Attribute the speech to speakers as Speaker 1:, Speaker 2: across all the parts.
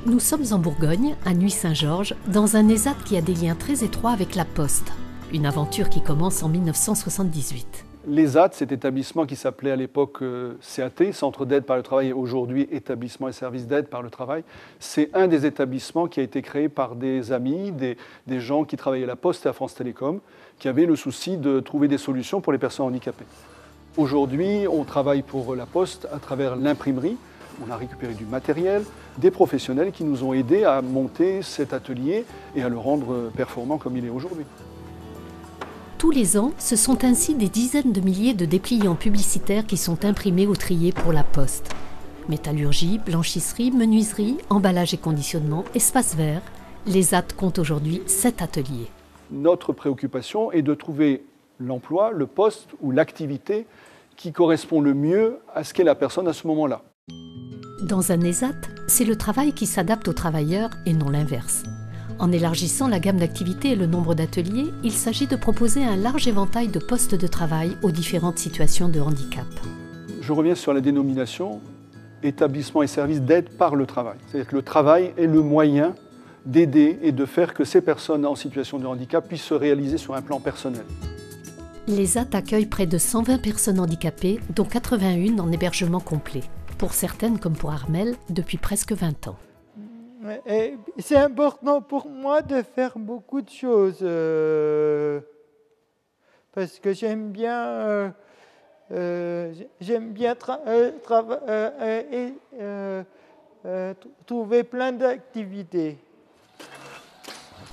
Speaker 1: Nous sommes en Bourgogne, à Nuits-Saint-Georges, dans un ESAT qui a des liens très étroits avec la Poste. Une aventure qui commence en 1978.
Speaker 2: L'ESAT, cet établissement qui s'appelait à l'époque CAT, Centre d'aide par le travail, et aujourd'hui Établissement et services d'aide par le travail, c'est un des établissements qui a été créé par des amis, des gens qui travaillaient à la Poste et à France Télécom, qui avaient le souci de trouver des solutions pour les personnes handicapées. Aujourd'hui, on travaille pour la Poste à travers l'imprimerie. On a récupéré du matériel, des professionnels qui nous ont aidés à monter cet atelier et à le rendre performant comme il est aujourd'hui.
Speaker 1: Tous les ans, ce sont ainsi des dizaines de milliers de dépliants publicitaires qui sont imprimés ou triés pour la Poste. Métallurgie, blanchisserie, menuiserie, emballage et conditionnement, espace vert, l'ESAT compte aujourd'hui 7 ateliers.
Speaker 2: Notre préoccupation est de trouver l'emploi, le poste ou l'activité qui correspond le mieux à ce qu'est la personne à ce moment-là.
Speaker 1: Dans un ESAT, c'est le travail qui s'adapte aux travailleurs et non l'inverse. En élargissant la gamme d'activités et le nombre d'ateliers, il s'agit de proposer un large éventail de postes de travail aux différentes situations de handicap.
Speaker 2: Je reviens sur la dénomination établissement et services d'aide par le travail. C'est-à-dire que le travail est le moyen d'aider et de faire que ces personnes en situation de handicap puissent se réaliser sur un plan personnel.
Speaker 1: L'ESAT accueille près de 120 personnes handicapées, dont 81 en hébergement complet. Pour certaines, comme pour Armelle, depuis presque 20 ans.
Speaker 3: C'est important pour moi de faire beaucoup de choses parce que j'aime bien trouver plein d'activités.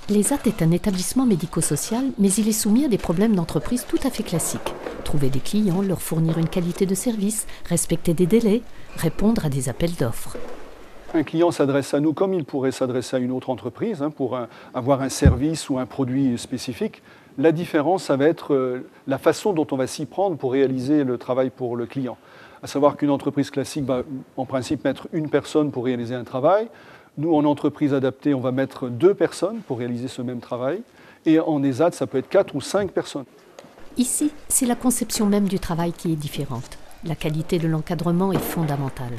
Speaker 1: L'ESAT est un établissement médico-social, mais il est soumis à des problèmes d'entreprise tout à fait classiques. Trouver des clients, leur fournir une qualité de service, respecter des délais, répondre à des appels d'offres.
Speaker 2: Un client s'adresse à nous comme il pourrait s'adresser à une autre entreprise pour avoir un service ou un produit spécifique. La différence, ça va être la façon dont on va s'y prendre pour réaliser le travail pour le client. À savoir qu'une entreprise classique va en principe mettre une personne pour réaliser un travail. Nous, en entreprise adaptée, on va mettre 2 personnes pour réaliser ce même travail. Et en ESAT, ça peut être 4 ou 5 personnes.
Speaker 1: Ici, c'est la conception même du travail qui est différente. La qualité de l'encadrement est fondamentale.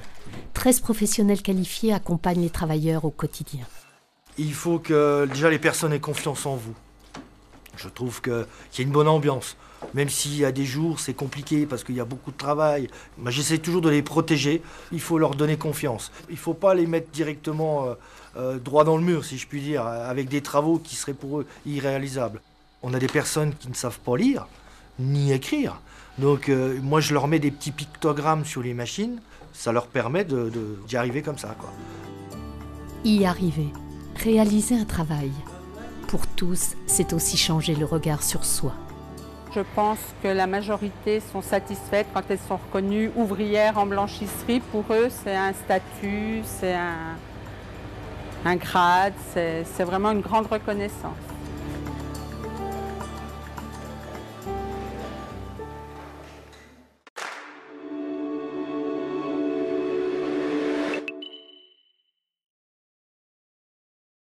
Speaker 1: 13 professionnels qualifiés accompagnent les travailleurs au quotidien.
Speaker 4: Il faut que déjà les personnes aient confiance en vous. Je trouve qu'il y a une bonne ambiance. Même s'il y a des jours, c'est compliqué parce qu'il y a beaucoup de travail. Moi, j'essaie toujours de les protéger. Il faut leur donner confiance. Il ne faut pas les mettre directement droit dans le mur, si je puis dire, avec des travaux qui seraient pour eux irréalisables. On a des personnes qui ne savent pas lire, ni écrire. Donc moi, je leur mets des petits pictogrammes sur les machines. Ça leur permet d'y arriver comme ça, quoi.
Speaker 1: Y arriver, réaliser un travail. Pour tous, c'est aussi changer le regard sur soi.
Speaker 5: Je pense que la majorité sont satisfaites quand elles sont reconnues ouvrières en blanchisserie. Pour eux, c'est un statut, c'est un grade, c'est vraiment une grande reconnaissance.